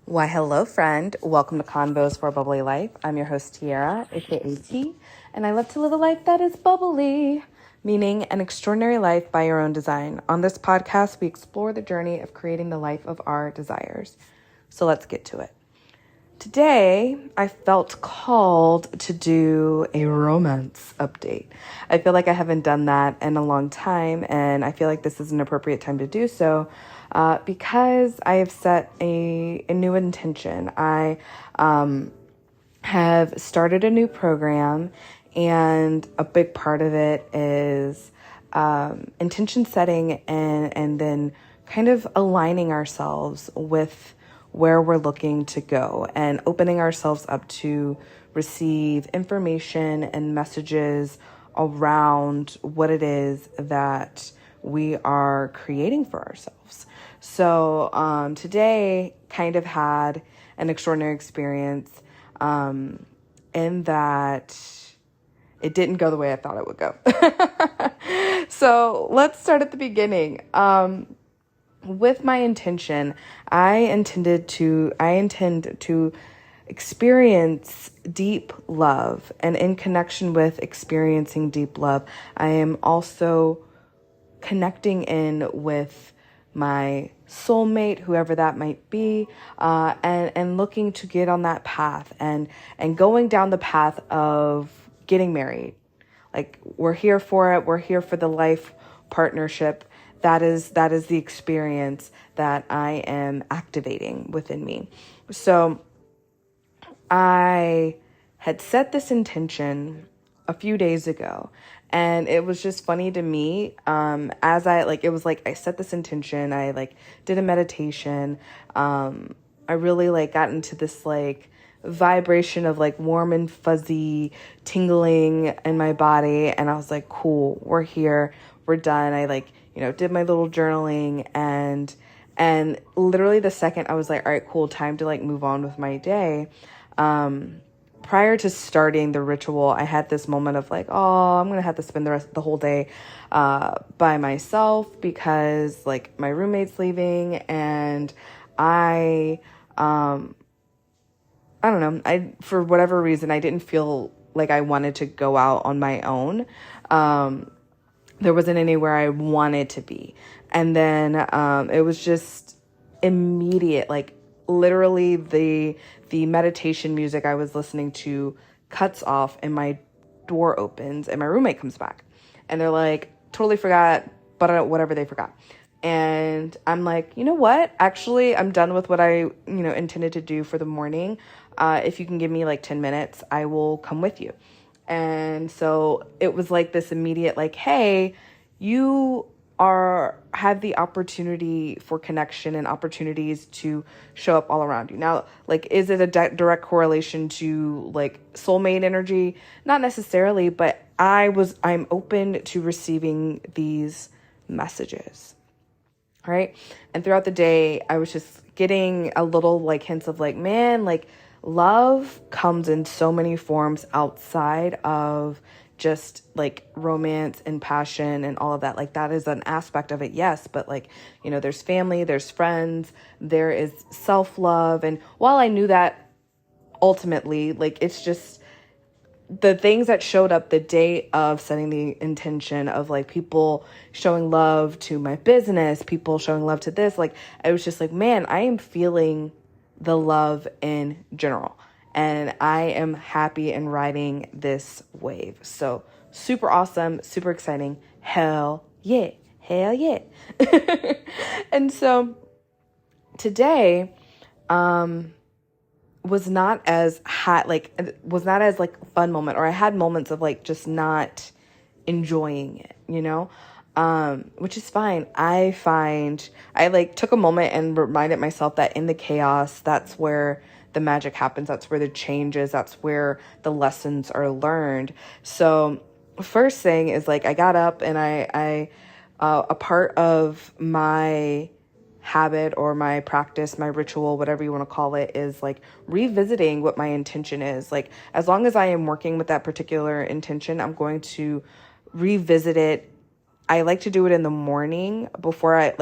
Why, hello, friend. Welcome to Convos for A Bubbly Life. I'm your host, Tiara, aka T, and I love to live a life that is bubbly, meaning an extraordinary life by your own design. On this podcast, we explore the journey of creating the life of our desires. So let's get to it. Today, I felt called to do a romance update. I feel like I haven't done that in a long time, and I feel like this is an appropriate time to do so because I have set a new intention. I have started a new program, and a big part of it is intention setting and then kind of aligning ourselves with where we're looking to go and opening ourselves up to receive information and messages around what it is that we are creating for ourselves. So today kind of had an extraordinary experience in that it didn't go the way I thought it would go. So let's start at the beginning. With my intention, I intend to experience deep love, and in connection with experiencing deep love, I am also connecting in with my soulmate, whoever that might be, and looking to get on that path and going down the path of getting married. Like, we're here for it. We're here for the life partnership. That is the experience that I am activating within me. So I had set this intention a few days ago, and it was just funny to me. I set this intention. I did a meditation. I really got into this vibration of warm and fuzzy tingling in my body, and I was like, cool, we're here, we're done. I did my little journaling, and literally the second I was like, all right, cool, time to move on with my day. Prior to starting the ritual, I had this moment of I'm going to have to spend the whole day, by myself because my roommate's leaving, and I don't know, for whatever reason, I didn't feel like I wanted to go out on my own. There wasn't anywhere I wanted to be. And then it was just immediate, literally the meditation music I was listening to cuts off and my door opens and my roommate comes back. And they're like, totally forgot, but whatever they forgot. And I'm like, you know what? Actually, I'm done with what I, intended to do for the morning. If you can give me 10 minutes, I will come with you. And so it was this immediate, hey, you have the opportunity for connection and opportunities to show up all around you. Now, is it a direct correlation to soulmate energy? Not necessarily, but I'm open to receiving these messages. Right. And throughout the day, I was just getting a little hints of love comes in so many forms outside of just romance and passion and all of that. That is an aspect of it, yes, but there's family, there's friends, there is self-love. And while I knew that ultimately, it's just the things that showed up the day of setting the intention of people showing love to my business, people showing love to this, I was just man, I am feeling the love in general. And I am happy and riding this wave. So super awesome, super exciting. Hell yeah. Hell yeah. And so today was not as fun moment, or I had moments of just not enjoying it, which is fine. I find I took a moment and reminded myself that in the chaos, that's where the magic happens. That's where the changes, that's where the lessons are learned. So first thing is I got up and I a part of my habit or my practice, my ritual, whatever you want to call it, is revisiting what my intention is. As long as I am working with that particular intention, I'm going to revisit it. I like to do it in the morning before I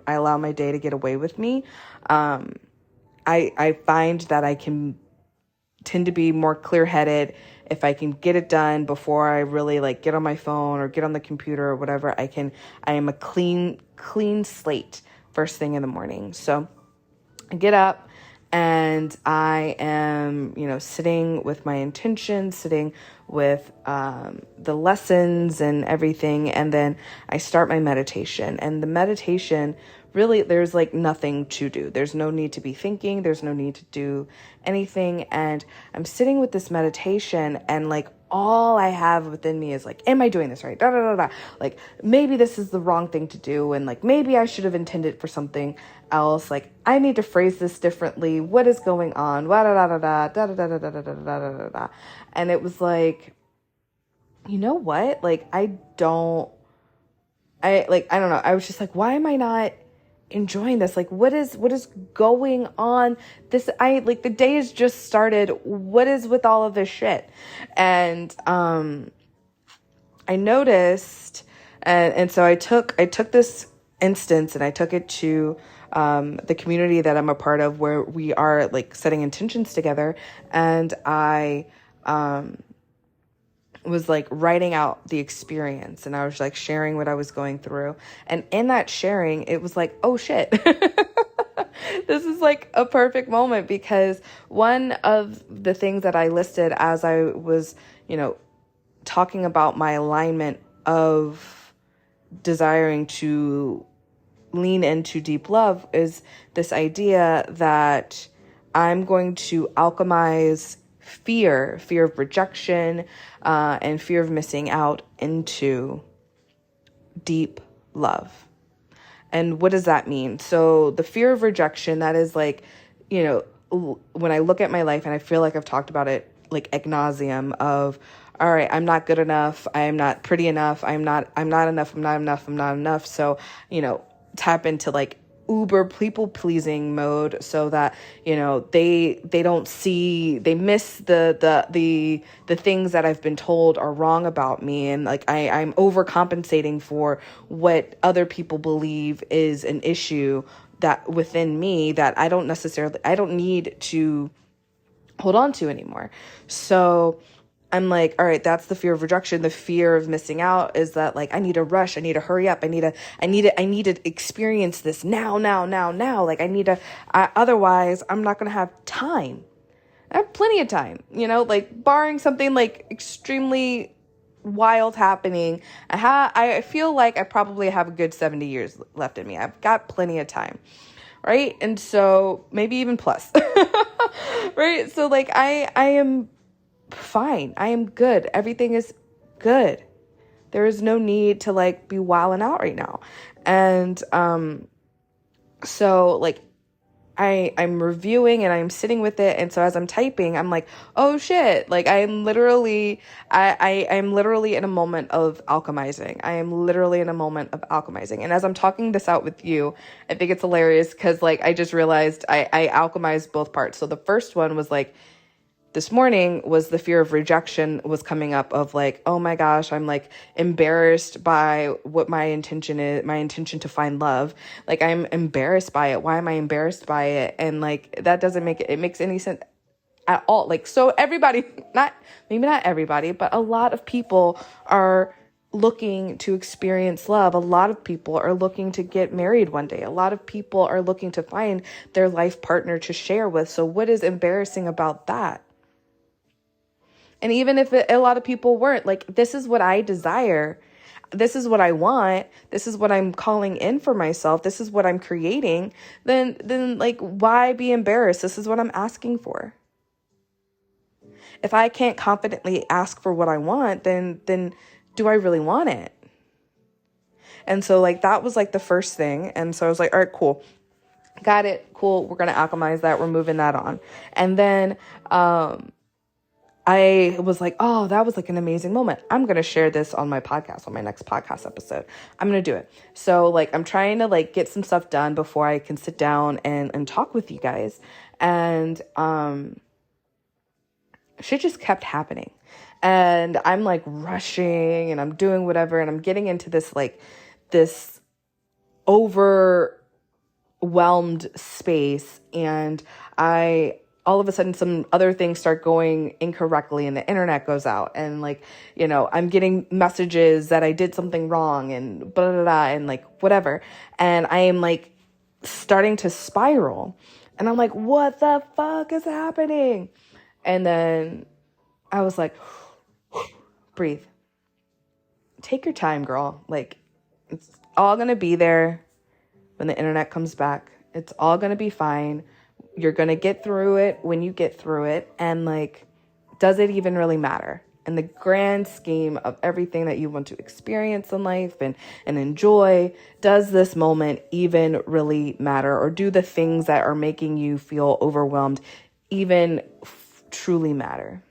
allow my day to get away with me. I find that I can tend to be more clear-headed if I can get it done before I really like get on my phone or get on the computer or whatever. I am a clean slate first thing in the morning. So I get up and I am, sitting with my intention, sitting with the lessons and everything. And then I start my meditation. And the meditation, really, there's like nothing to do. There's no need to be thinking. There's no need to do anything. And I'm sitting with this meditation and like all I have within me is like, am I doing this right? Da, da, da, da. Like, maybe this is the wrong thing to do. And like, maybe I should have intended for something else. Like, I need to phrase this differently. What is going on? Da, da, da, da, da, da, da, da, da, da, da, da, da, da. And it was like, you know what? Like, I don't know. I was just like, why am I not enjoying this? Like, what is going on? The day has just started. What is with all of this shit? And I noticed, and so I took this instance and I took it to the community that I'm a part of, where we are like setting intentions together, and I was like writing out the experience, and I was like sharing what I was going through. And in that sharing, it was like, oh shit, this is like a perfect moment, because one of the things that I listed as I was, talking about my alignment of desiring to lean into deep love is this idea that I'm going to alchemize fear of rejection, and fear of missing out into deep love. And what does that mean? So the fear of rejection, that is like, when I look at my life, and I feel like I've talked about it like ad nauseum of, all right, I'm not good enough. I am not pretty enough. I'm not enough. So, tap into like uber people pleasing mode, so that they don't see, they miss the things that I've been told are wrong about me, and like I'm overcompensating for what other people believe is an issue that within me that I don't need to hold on to anymore. So I'm like, all right, that's the fear of rejection. The fear of missing out is that like, I need to rush. I need to hurry up. I need to experience this now. Like otherwise I'm not going to have time. I have plenty of time, like barring something like extremely wild happening. I feel like I probably have a good 70 years left in me. I've got plenty of time. Right. And so maybe even plus, right. So like, I am fine. I am good. Everything is good. There is no need to like be wilding out right now. And, so like I'm reviewing and I'm sitting with it. And so as I'm typing, I'm like, oh shit. Like I'm literally in a moment of alchemizing. And as I'm talking this out with you, I think it's hilarious because like, I just realized I alchemized both parts. So the first one was like, this morning was the fear of rejection was coming up of like, oh my gosh, I'm like embarrassed by what my intention to find love. Like I'm embarrassed by it. Why am I embarrassed by it? And like, that doesn't make it makes any sense at all. Like, so everybody, maybe not everybody, but a lot of people are looking to experience love. A lot of people are looking to get married one day. A lot of people are looking to find their life partner to share with. So what is embarrassing about that? And even if a lot of people weren't, like, this is what I desire. This is what I want. This is what I'm calling in for myself. This is what I'm creating. Then like, why be embarrassed? This is what I'm asking for. If I can't confidently ask for what I want, then do I really want it? And so like, that was like the first thing. And so I was like, all right, cool. Got it. Cool. We're going to alchemize that. We're moving that on. And then, I was like, oh, that was like an amazing moment. I'm going to share this on my podcast, on my next podcast episode. I'm going to do it. So like, I'm trying to like get some stuff done before I can sit down and talk with you guys. And, shit just kept happening, and I'm like rushing and I'm doing whatever. And I'm getting into this, like this over whelmed space, and all of a sudden some other things start going incorrectly and the internet goes out, and like, I'm getting messages that I did something wrong and blah, blah, blah, and like whatever. And I am like starting to spiral, and I'm like, what the fuck is happening? And then I was like, breathe, take your time, girl. Like, it's all going to be there when the internet comes back. It's all going to be fine. You're going to get through it when you get through it. And like, does it even really matter? In the grand scheme of everything that you want to experience in life and enjoy, does this moment even really matter? Or do the things that are making you feel overwhelmed even truly matter?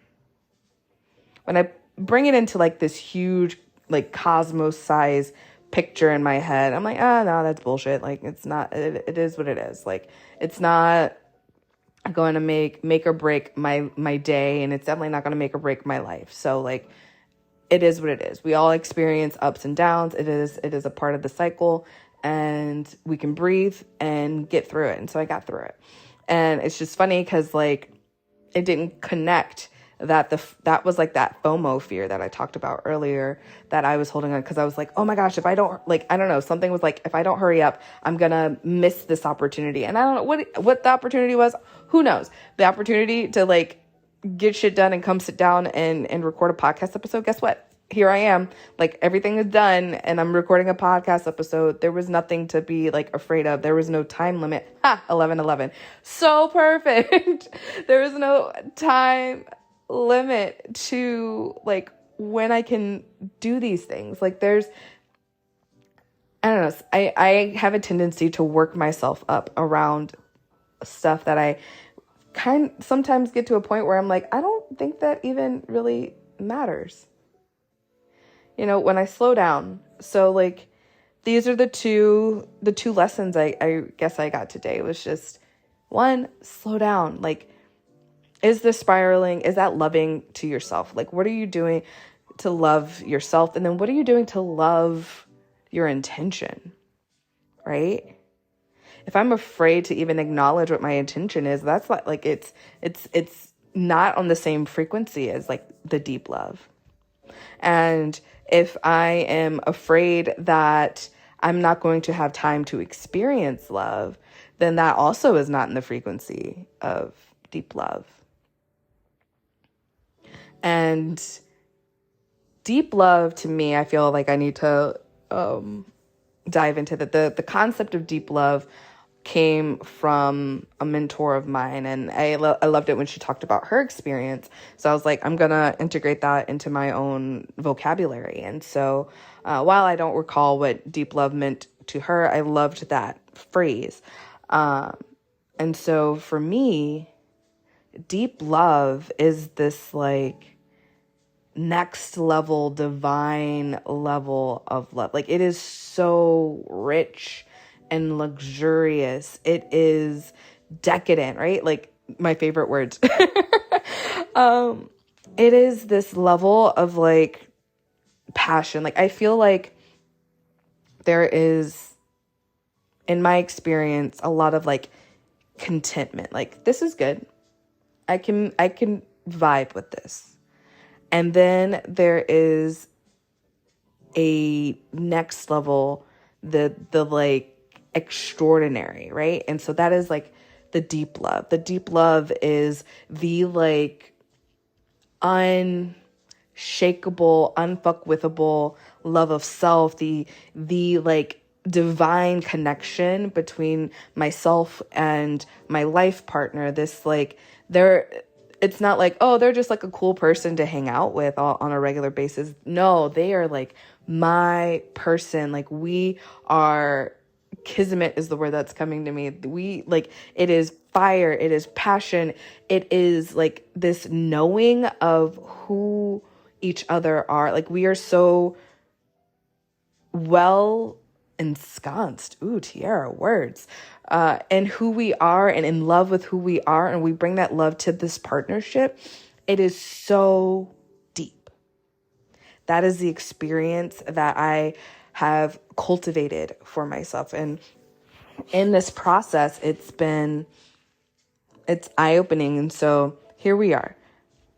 When I bring it into like this huge, like cosmos size picture in my head, I'm like, no, that's bullshit. Like, it's not, it is what it is. Like, it's not going to make or break my day, and it's definitely not going to make or break my life. So like, it is what it is. We all experience ups and downs. It is a part of the cycle, and we can breathe and get through it. And so I got through it. And it's just funny because like, it didn't connect that was like that FOMO fear that I talked about earlier that I was holding on, because I was like, oh my gosh, if I don't, like, I don't know, something was like, if I don't hurry up, I'm gonna miss this opportunity. And I don't know what the opportunity was. Who knows? The opportunity to like get shit done and come sit down and record a podcast episode. Guess what? Here I am. Like, everything is done and I'm recording a podcast episode. There was nothing to be like afraid of. There was no time limit. 11:11. So perfect. There was no time limit to like when I can do these things. Like, I don't know. I have a tendency to work myself up around stuff that I sometimes get to a point where I'm like, I don't think that even really matters. When I slow down. So like, these are the two lessons I guess I got today. It was just, one, slow down. Like, is this spiraling? Is that loving to yourself? Like, what are you doing to love yourself? And then what are you doing to love your intention? Right? If I'm afraid to even acknowledge what my intention is, that's like it's not on the same frequency as like the deep love. And if I am afraid that I'm not going to have time to experience love, then that also is not in the frequency of deep love. And deep love, to me, I feel like I need to dive into that. The concept of deep love came from a mentor of mine, and I loved it when she talked about her experience. So I was like, I'm going to integrate that into my own vocabulary. And so while I don't recall what deep love meant to her, I loved that phrase. And so for me, deep love is this like next level, divine level of love. Like, it is so rich and luxurious. It is decadent, right? Like, my favorite words. It is this level of like passion. Like, I feel like there is, in my experience, a lot of like contentment. Like, this is good. I can vibe with this. And then there is a next level, the like extraordinary, right? And so that is like the deep love. The deep love is the like unshakable, unfuckwithable love of self, the like divine connection between myself and my life partner. This like, it's not like, oh, they're just like a cool person to hang out with on a regular basis. No, they are like my person. Like, we are, kismet is the word that's coming to me. We like, it is fire. It is passion. It is like this knowing of who each other are. Like, we are so well ensconced. Ooh, Tiara, words. And who we are and in love with who we are. And we bring that love to this partnership. It is so deep. That is the experience that I have cultivated for myself. And in this process, it's eye-opening. And so here we are.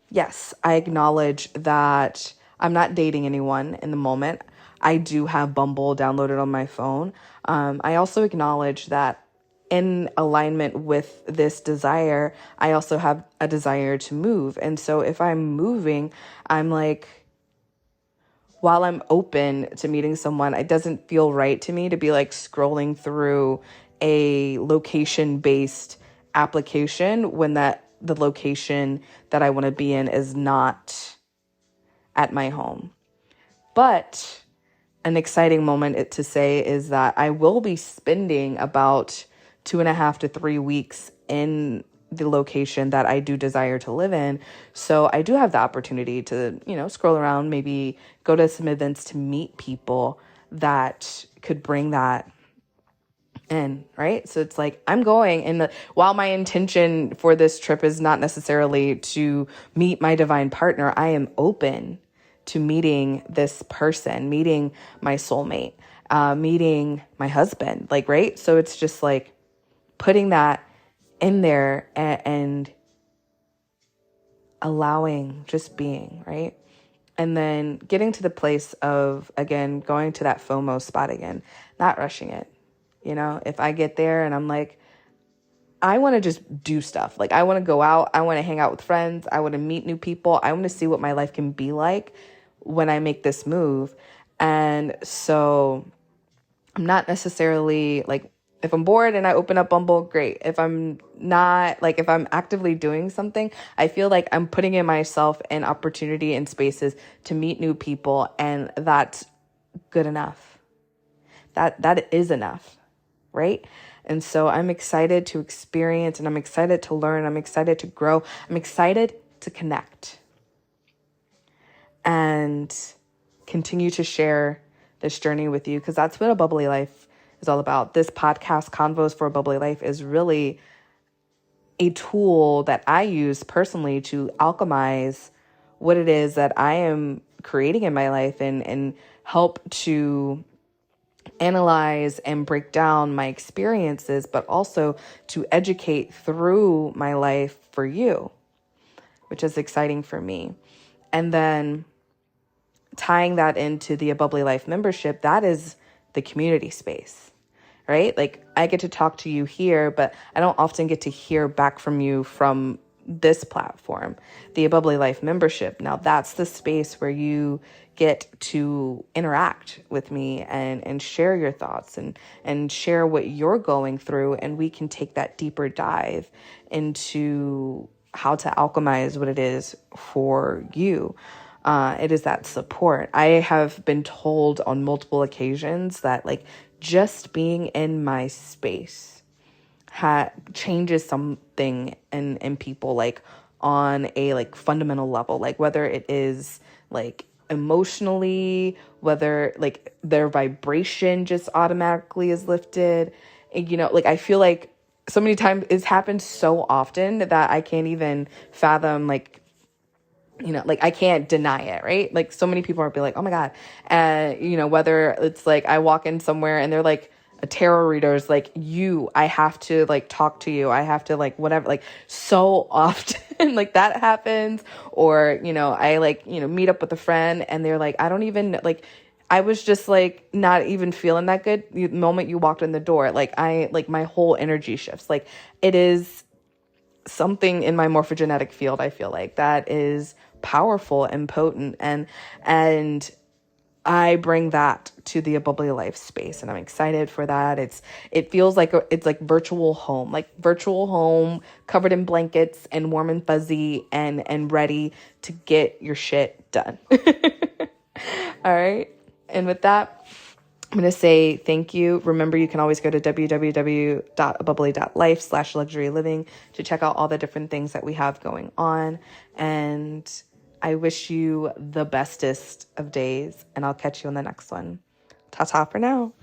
Yes, I acknowledge that I'm not dating anyone in the moment. I do have Bumble downloaded on my phone. I also acknowledge that in alignment with this desire, I also have a desire to move. And so if I'm moving, I'm like, while I'm open to meeting someone, it doesn't feel right to me to be like scrolling through a location-based application when the location that I want to be in is not at my home. But an exciting moment to say is that I will be spending about 2.5 to 3 weeks in the location that I do desire to live in. So I do have the opportunity to, scroll around, maybe go to some events to meet people that could bring that in, right? So it's like I'm going, and while my intention for this trip is not necessarily to meet my divine partner, I am open to meeting this person, meeting my soulmate, meeting my husband, right? So it's just like putting that in there and allowing, just being, right? And then getting to the place of, again, going to that FOMO spot again, not rushing it. If I get there and I'm like, I want to just do stuff. Like, I want to go out. I want to hang out with friends. I want to meet new people. I want to see what my life can be like when I make this move. And so I'm not necessarily like, if I'm bored and I open up Bumble, great. If I'm not, if I'm actively doing something, I feel like I'm putting in myself an opportunity and spaces to meet new people. And that's good enough. That is enough, right? And so I'm excited to experience, and I'm excited to learn. I'm excited to grow. I'm excited to connect and continue to share this journey with you, because that's what A Bubbly Life is all about. This podcast, Convos for A Bubbly Life, is really a tool that I use personally to alchemize what it is that I am creating in my life and help to analyze and break down my experiences, but also to educate through my life for you, which is exciting for me. And then tying that into the A Bubbly Life membership, that is the community space, right? Like, I get to talk to you here, but I don't often get to hear back from you from this platform. The A Bubbly Life membership, now that's the space where you get to interact with me and share your thoughts and share what you're going through. And we can take that deeper dive into how to alchemize what it is for you. It is that support. I have been told on multiple occasions that just being in my space changes something in people, on a fundamental level, whether it is emotionally, whether their vibration just automatically is lifted. I feel like so many times it's happened so often that I can't even fathom, I can't deny it, right? So many people are be like, oh my God. And, whether it's I walk in somewhere and they're a tarot reader is I have to talk to you. I have to whatever, so often that happens. Or, I meet up with a friend and they're I don't even I was just not even feeling that good the moment you walked in the door. My whole energy shifts. It is something in my morphogenetic field. I feel that is powerful and potent, and I bring that to the A Bubbly Life space, and I'm excited for that. It feels it's virtual home covered in blankets and warm and fuzzy and ready to get your shit done. All right. And with that, I'm going to say thank you. Remember, you can always go to www.abubbly.life/luxury living to check out all the different things that we have going on. And I wish you the bestest of days, and I'll catch you on the next one. Ta-ta for now.